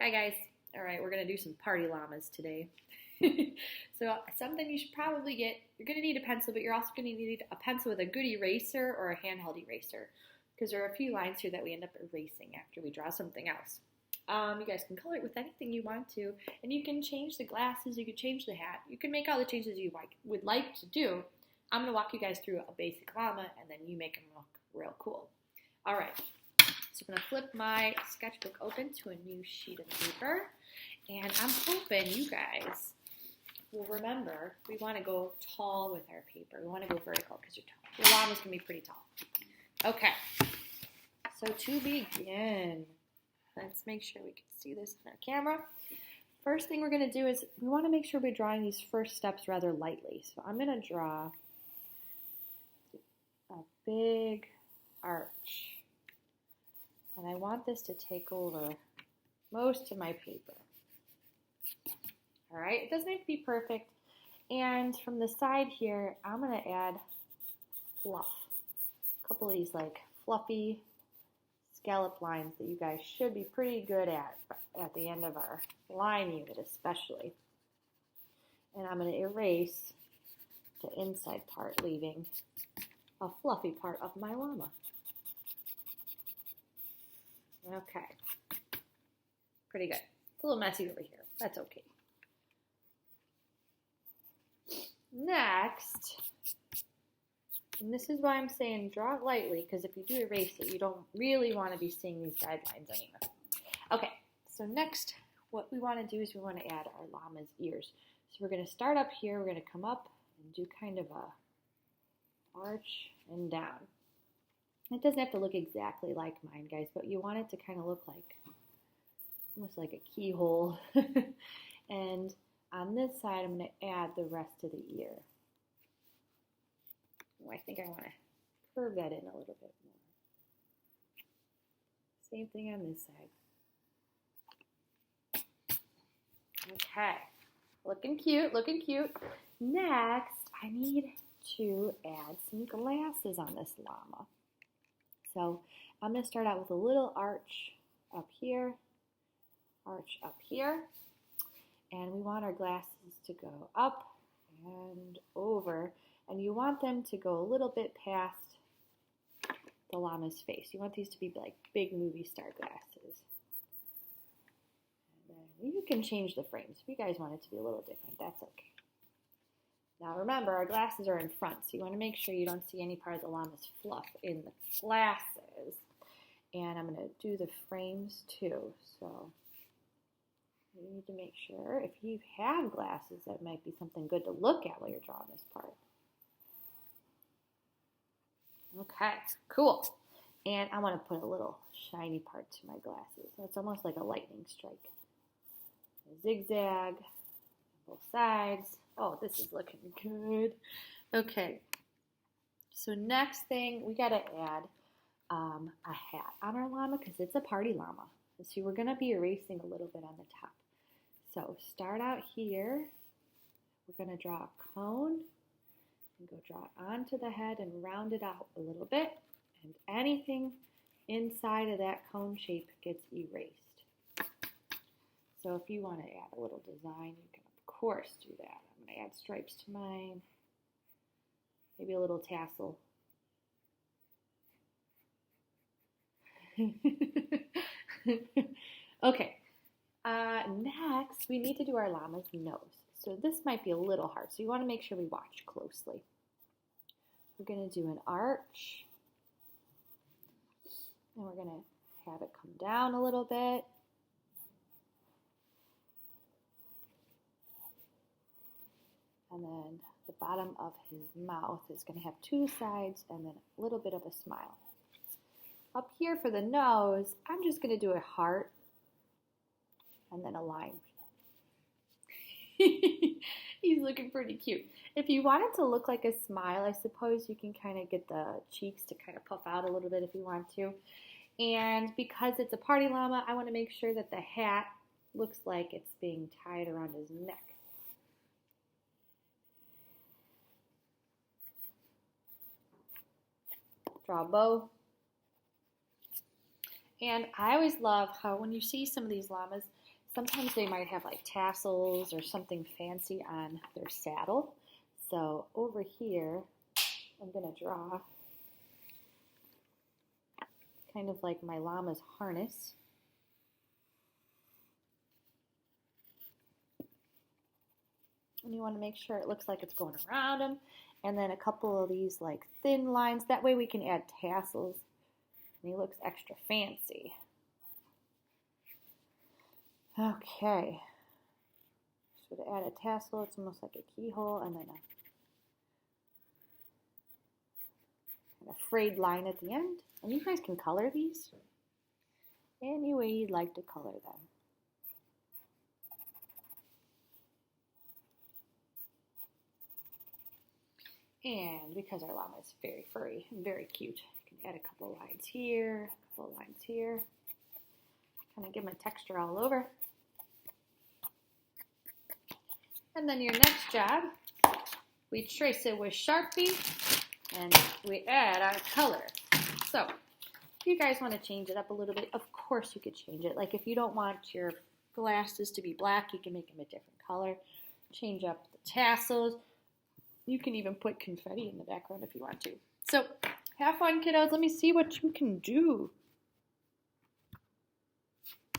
Hi guys. All right, we're gonna do some party llamas today. So something you should probably get, you're gonna need a pencil, but you're also gonna need a pencil with a good eraser or a handheld eraser because there are a few lines here that we end up erasing after we draw something else. You guys can color it with anything you want to, and you can change the glasses, you can change the hat, you can make all the changes you would like to do. I'm gonna walk you guys through a basic llama, and then you make them look real cool. All right. So I'm going to flip my sketchbook open to a new sheet of paper, and I'm hoping you guys will remember we want to go tall with our paper. We want to go vertical because your llama's going to be pretty tall. Okay, so to begin, let's make sure we can see this on our camera. First thing we're going to do is we want to make sure we're drawing these first steps rather lightly. So I'm going to draw a big arch. And I want this to take over most of my paper. All right, it doesn't have to be perfect. And from the side here, I'm gonna add fluff. A couple of these like fluffy scallop lines that you guys should be pretty good at the end of our line unit especially. And I'm gonna erase the inside part, leaving a fluffy part of my llama. Okay, pretty good. It's a little messy over here. That's okay. Next, and this is why I'm saying draw it lightly, because if you do erase it, you don't really want to be seeing these guidelines anywhere. Okay, so next, what we want to do is we want to add our llama's ears. So we're going to start up here. We're going to come up and do kind of a arch and down. It doesn't have to look exactly like mine, guys, but you want it to kind of look like, almost like a keyhole. And on this side, I'm going to add the rest of the ear. Oh, I think I want to curve that in a little bit more. Same thing on this side. Okay, looking cute, looking cute. Next, I need to add some glasses on this llama. So I'm going to start out with a little arch up here, and we want our glasses to go up and over, and you want them to go a little bit past the llama's face. You want these to be like big movie star glasses. And then you can change the frames. If you guys want it to be a little different, that's okay. Now remember, our glasses are in front, so you want to make sure you don't see any part of the llama's fluff in the glasses. And I'm going to do the frames too. So you need to make sure, if you have glasses, that might be something good to look at while you're drawing this part. Okay, cool. And I want to put a little shiny part to my glasses. So it's almost like a lightning strike. A zigzag, both sides. Oh, this is looking good. Okay, so next thing, we got to add a hat on our llama because it's a party llama. So we're going to be erasing a little bit on the top. So start out here. We're going to draw a cone and go draw it onto the head and round it out a little bit. And anything inside of that cone shape gets erased. So if you want to add a little design, you can of course do that. I'm going to add stripes to mine, maybe a little tassel. Okay, next we need to do our llama's nose. So this might be a little hard, so you want to make sure we watch closely. We're going to do an arch, and we're going to have it come down a little bit. And then the bottom of his mouth is going to have two sides and then a little bit of a smile. Up here for the nose, I'm just going to do a heart and then a line. He's looking pretty cute. If you want it to look like a smile, I suppose you can kind of get the cheeks to kind of puff out a little bit if you want to. And because it's a party llama, I want to make sure that the hat looks like it's being tied around his neck. Draw a bow. And I always love how when you see some of these llamas, sometimes they might have like tassels or something fancy on their saddle. So over here, I'm going to draw kind of like my llama's harness. And you want to make sure it looks like it's going around him. And then a couple of these like thin lines. That way we can add tassels. And he looks extra fancy. Okay. So to add a tassel, it's almost like a keyhole and then a frayed line at the end. And you guys can color these any way you'd like to color them. And because our llama is very furry and very cute, I can add a couple lines here, a couple lines here. Kind of give them a texture all over. And then your next job, we trace it with Sharpie and we add our color. So if you guys want to change it up a little bit, of course you could change it. Like if you don't want your glasses to be black, you can make them a different color. Change up the tassels. You can even put confetti in the background if you want to. So have fun, kiddos. Let me see what you can do.